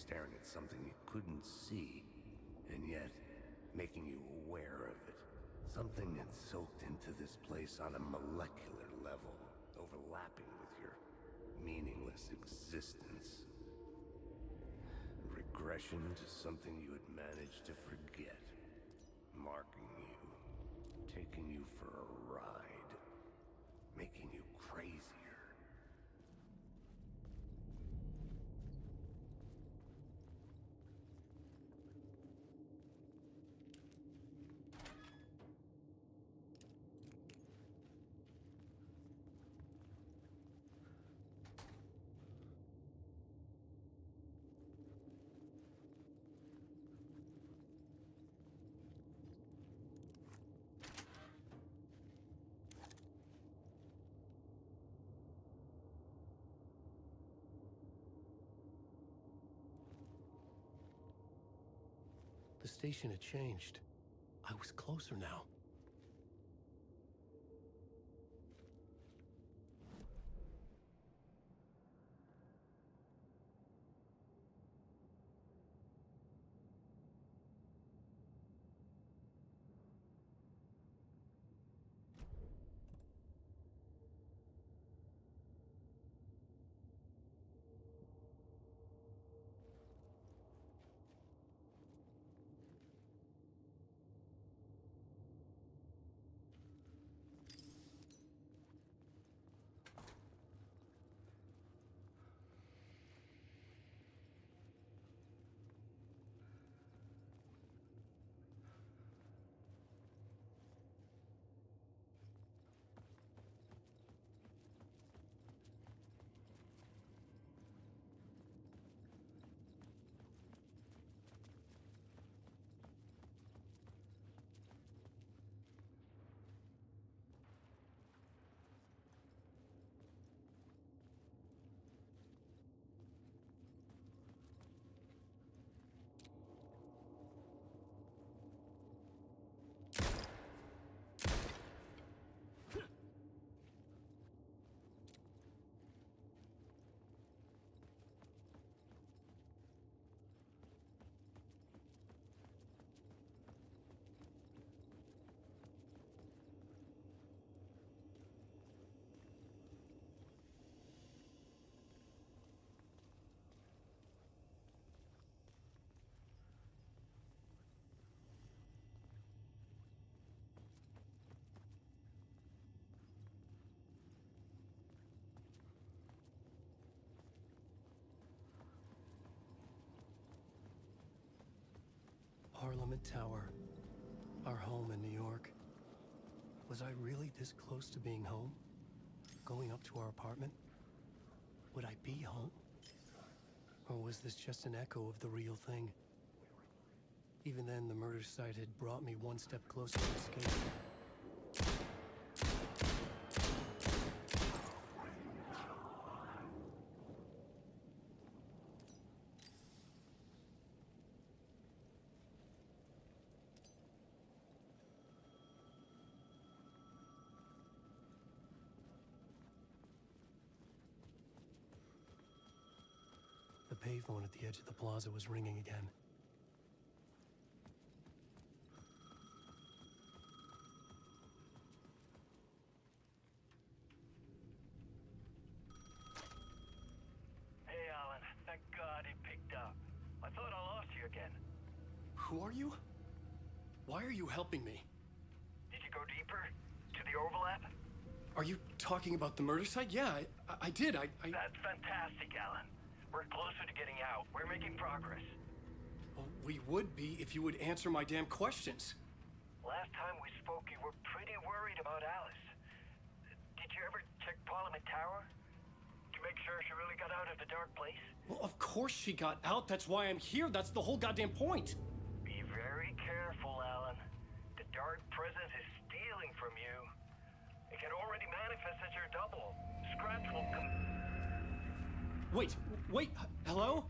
staring at something you couldn't see, and yet making you aware of it. Something had soaked into this place on a molecular level, overlapping with your meaningless existence. Regression to something you had managed to forget. Marking you, taking you for a ride, making you crazier. The station had changed. I was closer now. Parliament Tower. Our home in New York. Was I really this close to being home? Going up to our apartment? Would I be home? Or was this just an echo of the real thing? Even then, the murder site had brought me one step closer to escape. The payphone at the edge of the plaza was ringing again. Hey, Alan. Thank God he picked up. I thought I lost you again. Who are you? Why are you helping me? Did you go deeper? To the overlap? Are you talking about the murder site? Yeah, I did. That's fantastic, Alan. We're closer to getting out. We're making progress. Well, we would be if you would answer my damn questions. Last time we spoke, you were pretty worried about Alice. Did you ever check Parliament Tower? To make sure she really got out of the dark place? Well, of course she got out. That's why I'm here. That's the whole goddamn point. Be very careful, Alan. The dark presence is stealing from you. It can already manifest as your double. Scratch will come... Wait, hello?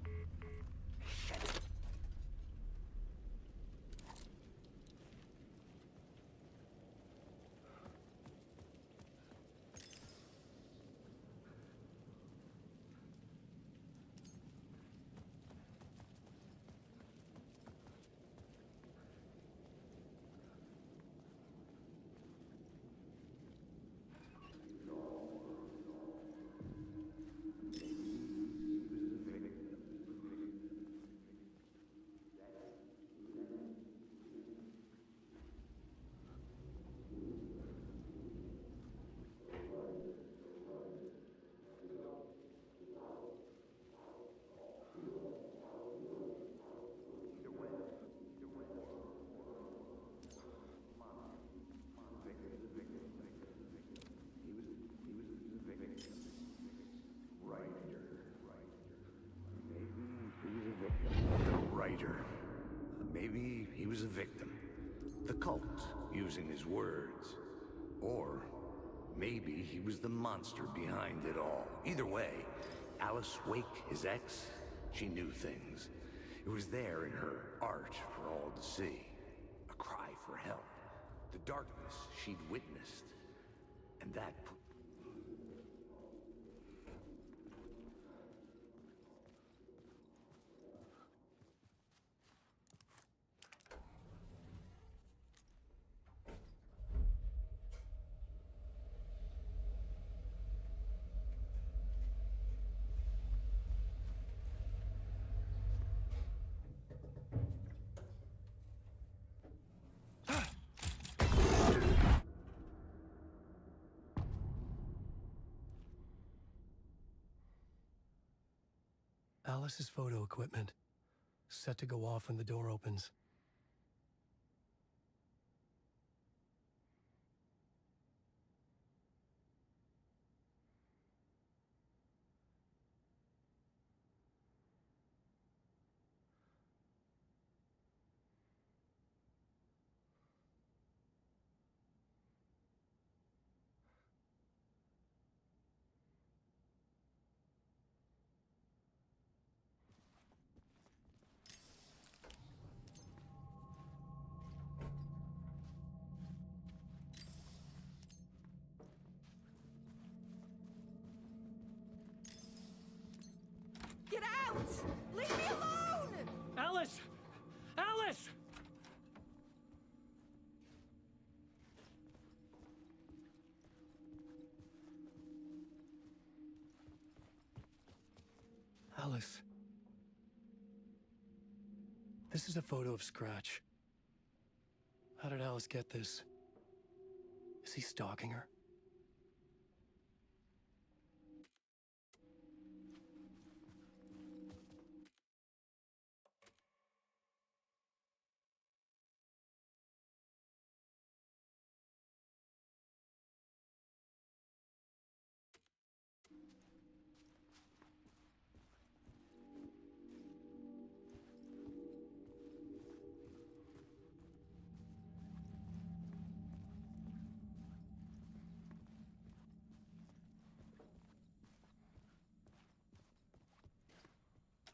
victim. The cult, using his words. Or maybe he was the monster behind it all. Either way, Alice Wake, his ex, she knew things. It was there in her art for all to see. A cry for help. The darkness she'd witnessed. And that put... Alice's photo equipment, set to go off when the door opens. Get out! Leave me alone! Alice! Alice! Alice. This is a photo of Scratch. How did Alice get this? Is he stalking her?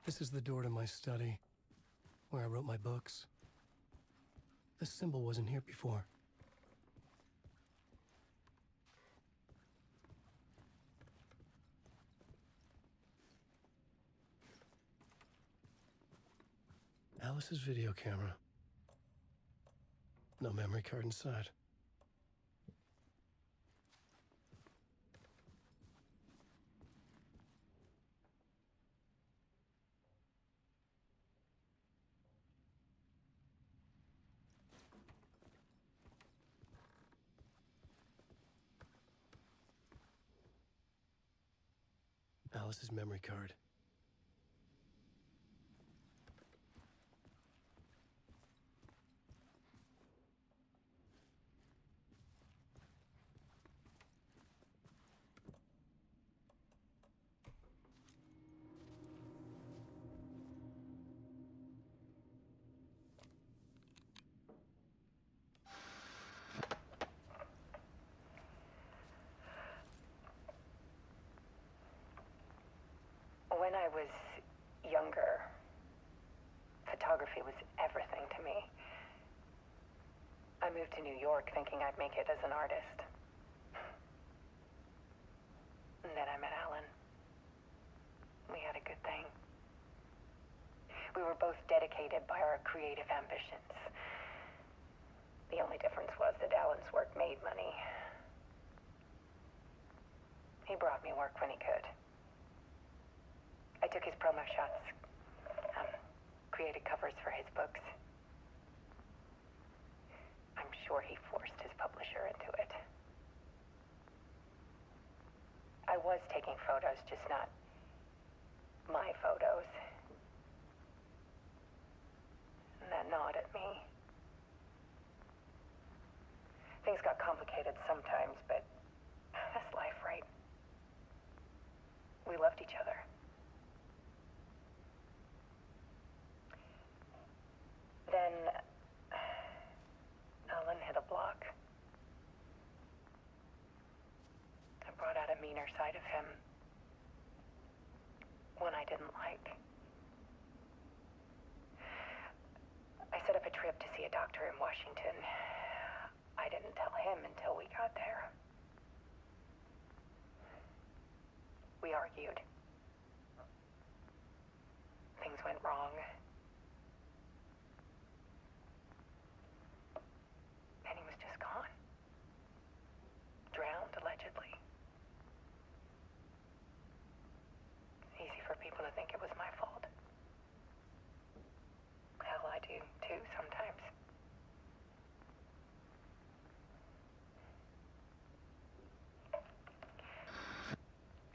This is the door to my study, where I wrote my books. This symbol wasn't here before. Alice's video camera. No memory card inside. Alice's memory card. When I was younger, photography was everything to me. I moved to New York thinking I'd make it as an artist. And then I met Alan. We had a good thing. We were both dedicated by our creative ambitions. The only difference was that Alan's work made money. He brought me work when he could. I took his promo shots, created covers for his books. I'm sure he forced his publisher into it. I was taking photos, just not my photos. And that gnawed at me. Things got complicated sometimes, but that's life, right? We loved each other. Then meaner side of him. One I didn't like. I set up a trip to see a doctor in Washington. I didn't tell him until we got there. We argued. Things went wrong. And he was just gone. Drowned, allegedly. It's easy for people to think it was my fault. Hell, I do, too, sometimes.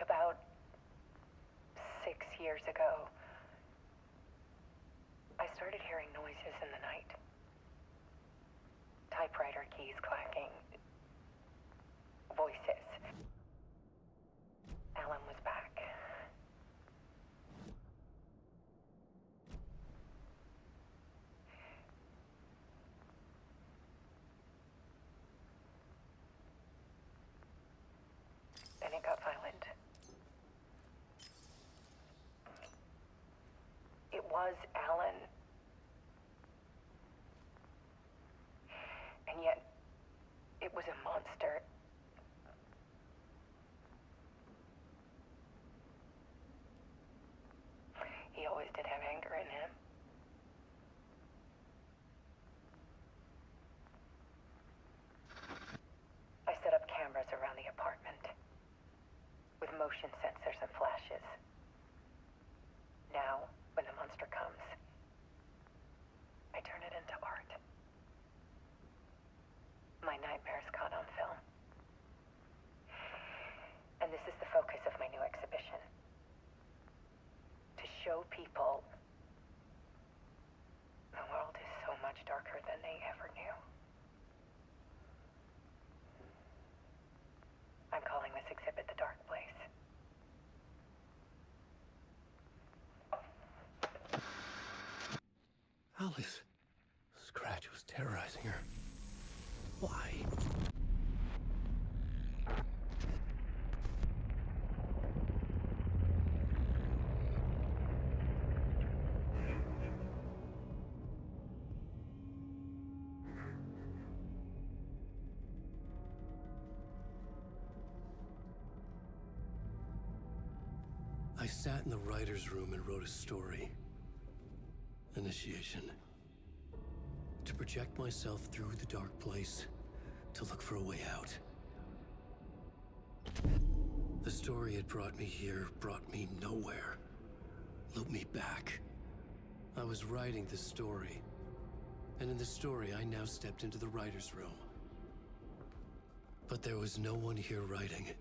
About 6 years ago, I started hearing noises in the night. Typewriter keys clacking. Voices. Alan was back. Then it got violent. It was Alan. And yet, it was a monster. He always did have anger in him. I set up cameras around the apartment with motion sensors and flashes. Now, when the monster comes, I turn it into art. My nightmares caught on film. And this is the focus of my new exhibition. To show people the world is so much darker than they ever knew. I'm calling this exhibit The Dark Place. Alice. Scratch was terrorizing her. Why? I sat in the writer's room and wrote a story. Initiation. To project myself through the dark place, to look for a way out. The story had brought me here, brought me nowhere. Looped me back. I was writing the story. And in the story, I now stepped into the writer's room. But there was no one here writing it.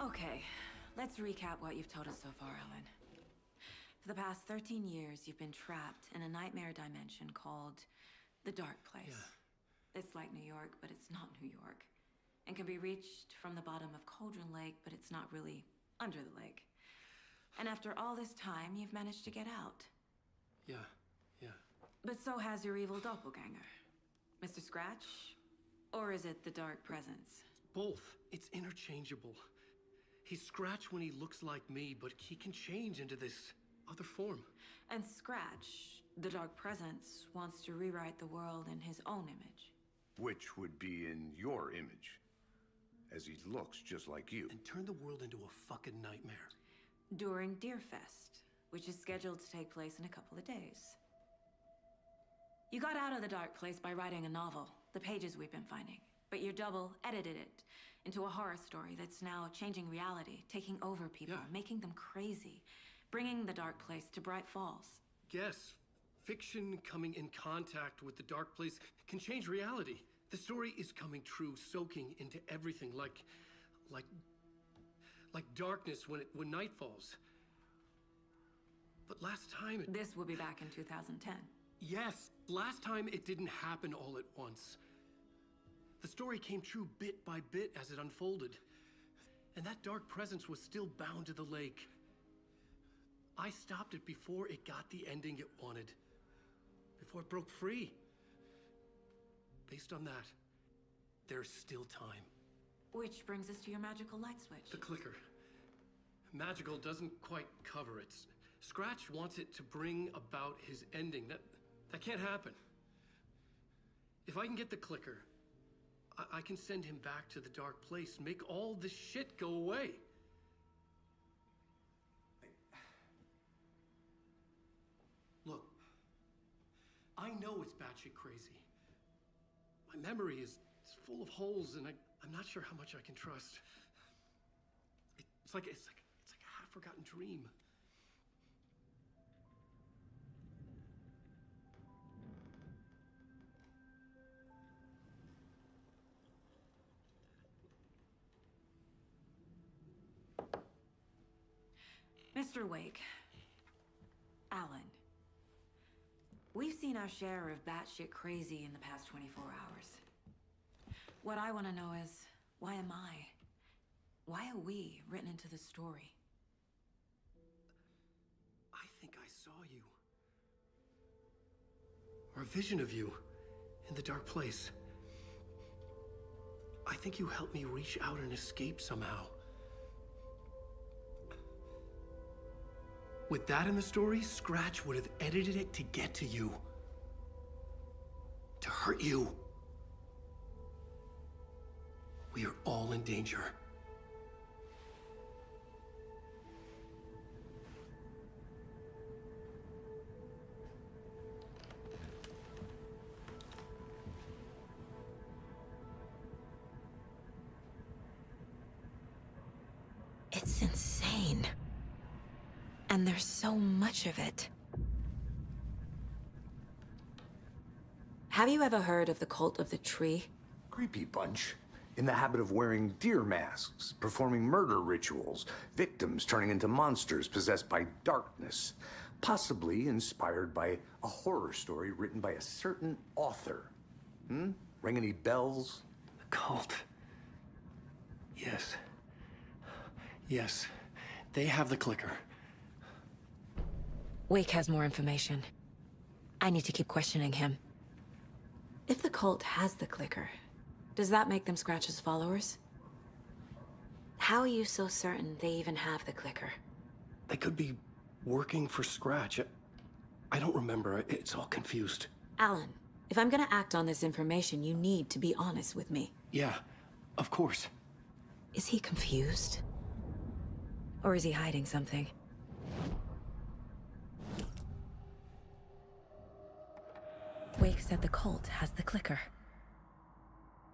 Okay, Let's recap what you've told us so far, Alan. For the past 13 years, you've been trapped in a nightmare dimension called the Dark Place. Yeah. It's like New York, but it's not New York. And can be reached from the bottom of Cauldron Lake, but it's not really under the lake. And after all this time, you've managed to get out. Yeah. But so has your evil doppelganger. Mr. Scratch? Or is it the Dark Presence? Both. It's interchangeable. He's Scratch when he looks like me, but he can change into this other form. And Scratch, the Dark Presence, wants to rewrite the world in his own image. Which would be in your image, as he looks just like you. And turn the world into a fucking nightmare. During Deerfest, which is scheduled to take place in a couple of days. You got out of the Dark Place by writing a novel, the pages we've been finding. But your double edited it into a horror story that's now changing reality, taking over people, making them crazy, bringing the Dark Place to Bright Falls. Yes, fiction coming in contact with the Dark Place can change reality. The story is coming true, soaking into everything, like darkness when night falls. But last time This will be back in 2010. Yes, last time it didn't happen all at once. The story came true bit by bit as it unfolded. And that dark presence was still bound to the lake. I stopped it before it got the ending it wanted. Before it broke free. Based on that, there's still time. Which brings us to your magical light switch. The clicker. Magical doesn't quite cover it. Scratch wants it to bring about his ending. That can't happen. If I can get the clicker, I can send him back to the Dark Place, make all this shit go away. Look, I know it's batshit crazy. My memory is full of holes, and I'm not sure how much I can trust. It's like a half-forgotten dream. Mr. Wake. Alan. We've seen our share of batshit crazy in the past 24 hours. What I want to know is, why am I? Why are we written into the story? I think I saw you. Or a vision of you in the Dark Place. I think you helped me reach out and escape somehow. With that in the story, Scratch would have edited it to get to you. To hurt you. We are all in danger. It's insane. And there's so much of it. Have you ever heard of the Cult of the Tree? Creepy bunch. In the habit of wearing deer masks, performing murder rituals, victims turning into monsters possessed by darkness, possibly inspired by a horror story written by a certain author. Ring any bells? The cult. Yes. Yes. They have the clicker. Wake has more information. I need to keep questioning him. If the cult has the clicker, does that make them Scratch's followers? How are you so certain they even have the clicker? They could be working for Scratch. I don't remember. It's all confused. Alan, if I'm gonna act on this information, you need to be honest with me. Yeah, of course. Is he confused? Or is he hiding something? Wake said the cult has the clicker.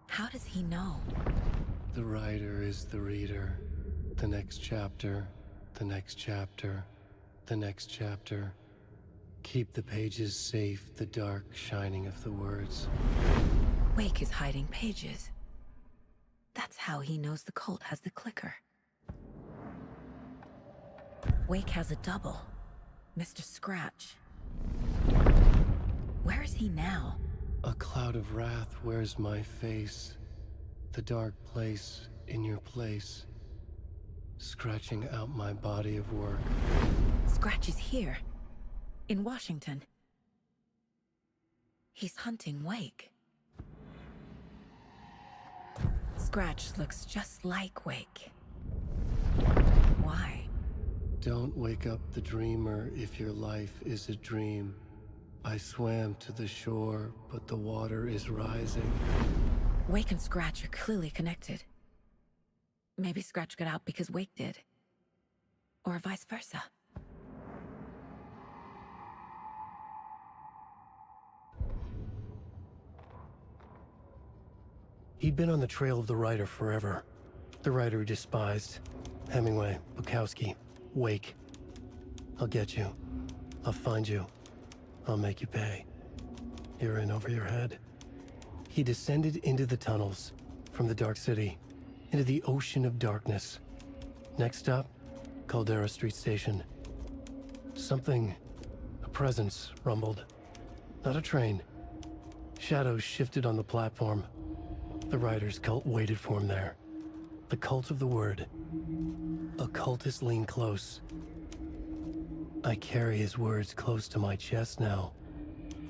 How does he know? The writer is the reader. The next chapter, the next chapter, the next chapter. Keep the pages safe, the dark shining of the words. Wake is hiding pages. That's how he knows the cult has the clicker. Wake has a double. Mr. Scratch. Where is he now? A cloud of wrath wears my face. The dark place in your place. Scratching out my body of work. Scratch is here. In Washington. He's hunting Wake. Scratch looks just like Wake. Why? Don't wake up the dreamer if your life is a dream. I swam to the shore, but the water is rising. Wake and Scratch are clearly connected. Maybe Scratch got out because Wake did. Or vice versa. He'd been on the trail of the writer forever. The writer he despised. Hemingway, Bukowski, Wake. I'll get you. I'll find you. I'll make you pay. You're in over your head. He descended into the tunnels, from the Dark City, into the ocean of darkness. Next stop, Caldera Street Station. Something, a presence, rumbled. Not a train. Shadows shifted on the platform. The writer's cult waited for him there. The cult of the word. Occultists lean close. I carry his words close to my chest now.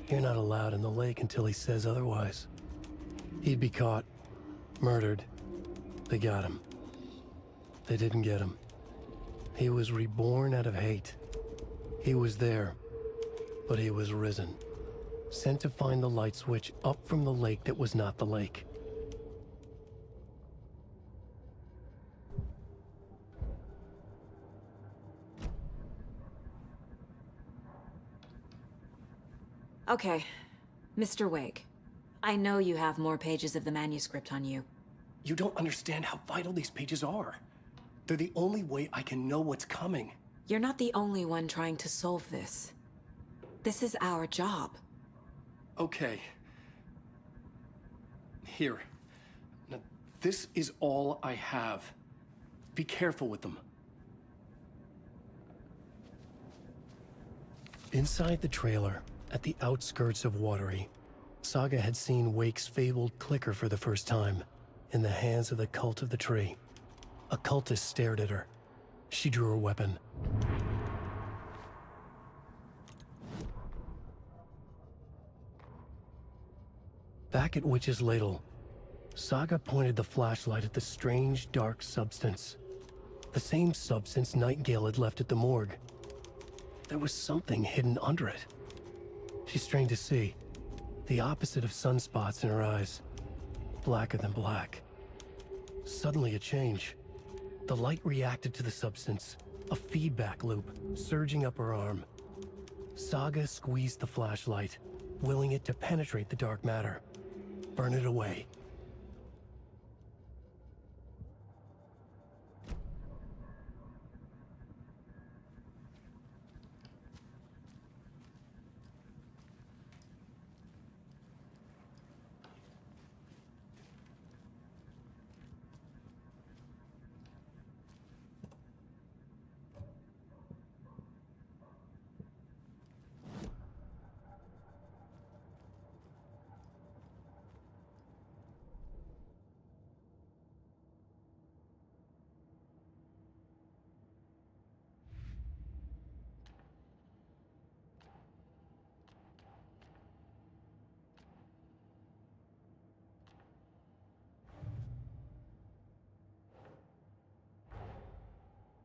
You're not allowed in the lake until he says otherwise. He'd be caught, murdered. They got him. They didn't get him. He was reborn out of hate. He was there, but he was risen. Sent to find the light switch up from the lake that was not the lake. Okay, Mr. Wake. I know you have more pages of the manuscript on you. You don't understand how vital these pages are. They're the only way I can know what's coming. You're not the only one trying to solve this. This is our job. Okay. Here. Now, this is all I have. Be careful with them. Inside the trailer, at the outskirts of Watery, Saga had seen Wake's fabled clicker for the first time, in the hands of the Cult of the Tree. A cultist stared at her. She drew her weapon. Back at Witch's Ladle, Saga pointed the flashlight at the strange, dark substance. The same substance Nightingale had left at the morgue. There was something hidden under it. She strained to see. The opposite of sunspots in her eyes. Blacker than black. Suddenly a change. The light reacted to the substance. A feedback loop, surging up her arm. Saga squeezed the flashlight, willing it to penetrate the dark matter. Burn it away.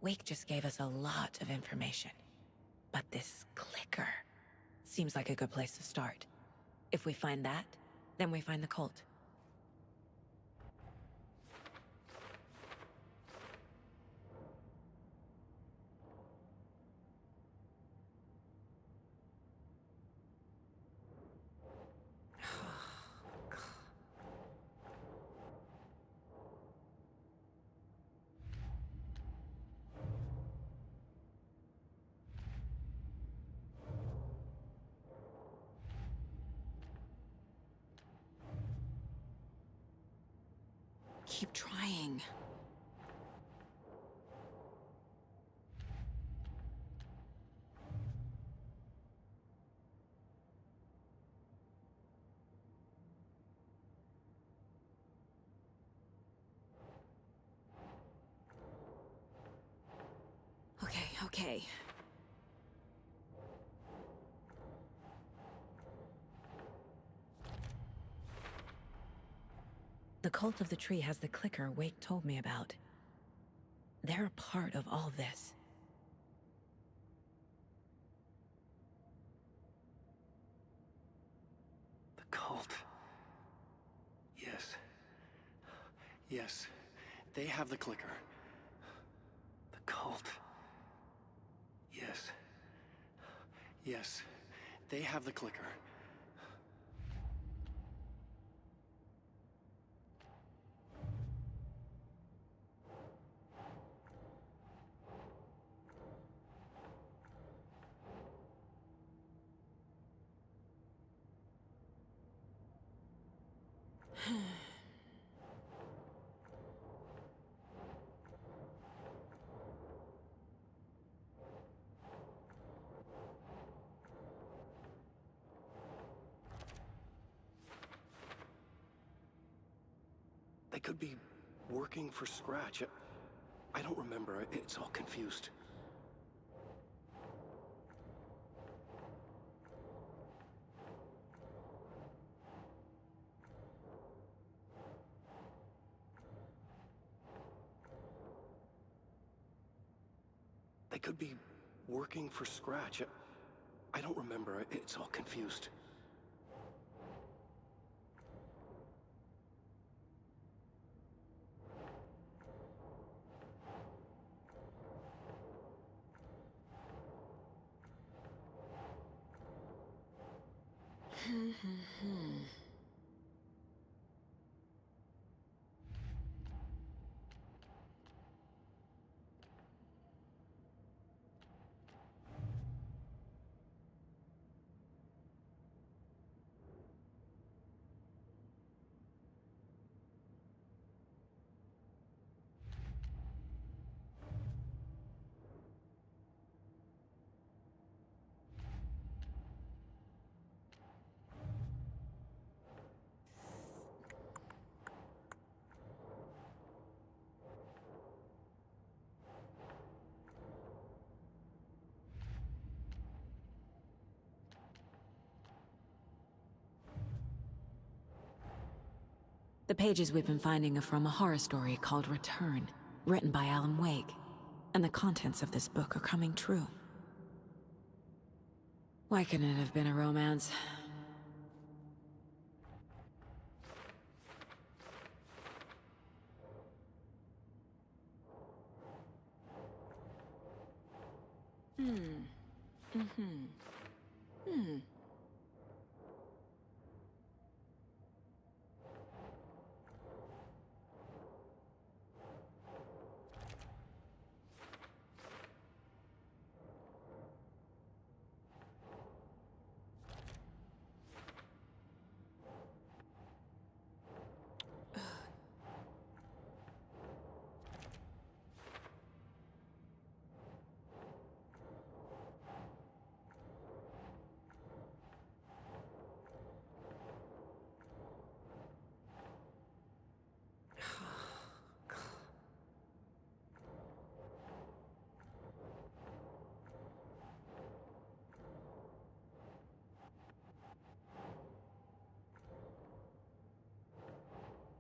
Wake just gave us a lot of information. But this clicker seems like a good place to start. If we find that, then we find the cult. Keep trying. Okay. The cult of the tree has the clicker Wake told me about. They're a part of all this. The cult. Yes. Yes. They have the clicker. The cult. Yes. Yes. They have the clicker. They could be working for Scratch. I don't remember. It's all confused. They could be working for Scratch. I don't remember. It's all confused. The pages we've been finding are from a horror story called Return, written by Alan Wake. And the contents of this book are coming true. Why couldn't it have been a romance?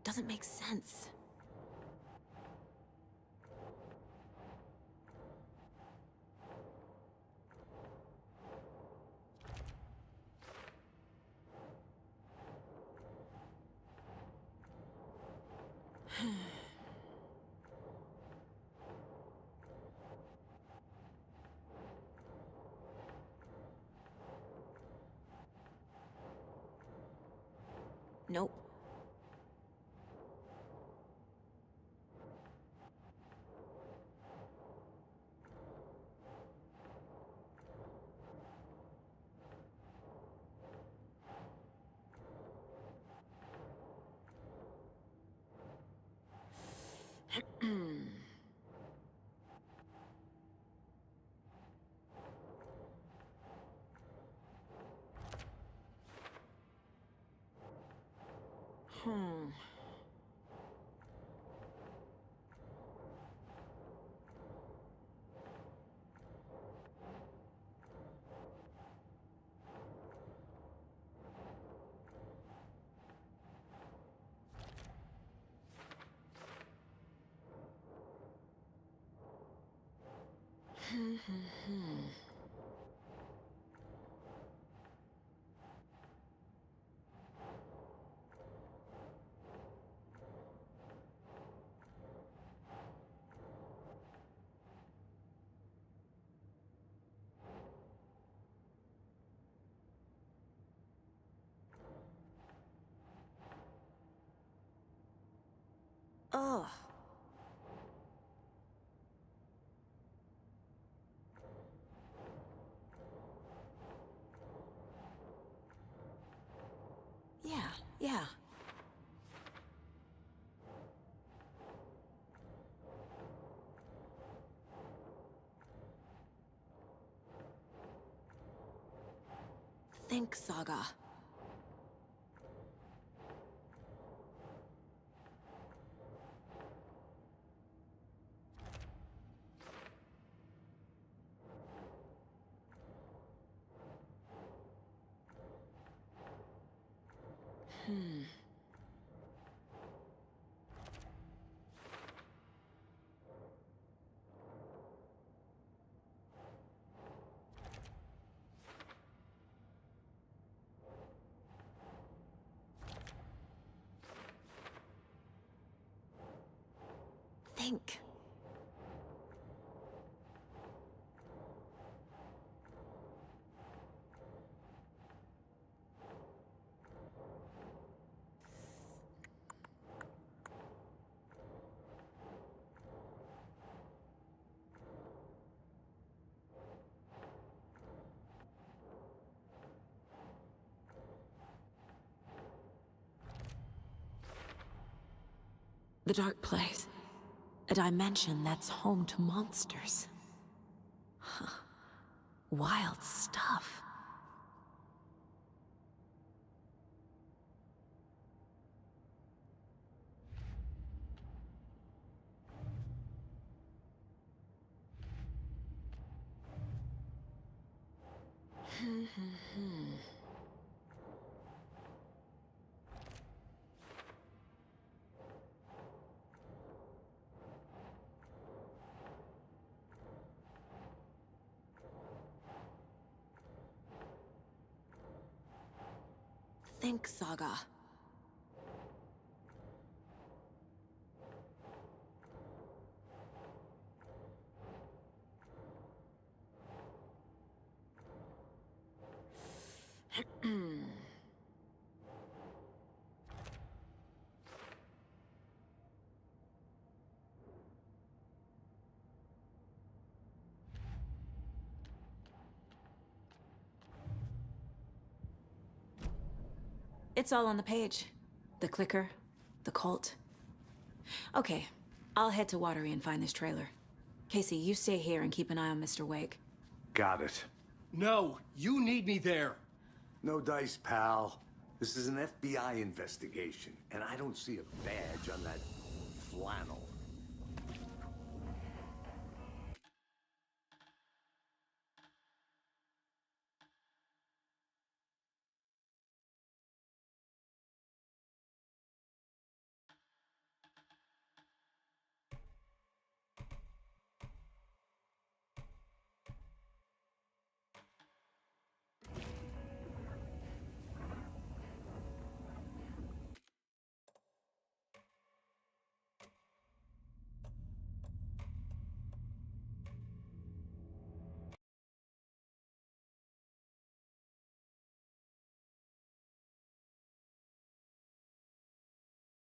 Doesn't make sense. Nope. Oh. Yeah. Think, Saga. Think. The dark place. A dimension that's home to monsters. Huh. Wild stuff. Think, Saga. It's all on the page. The clicker, the cult. Okay, I'll head to Watery and find this trailer. Casey, you stay here and keep an eye on Mr. Wake. Got it. No, you need me there. No dice, pal. This is an FBI investigation, and I don't see a badge on that flannel.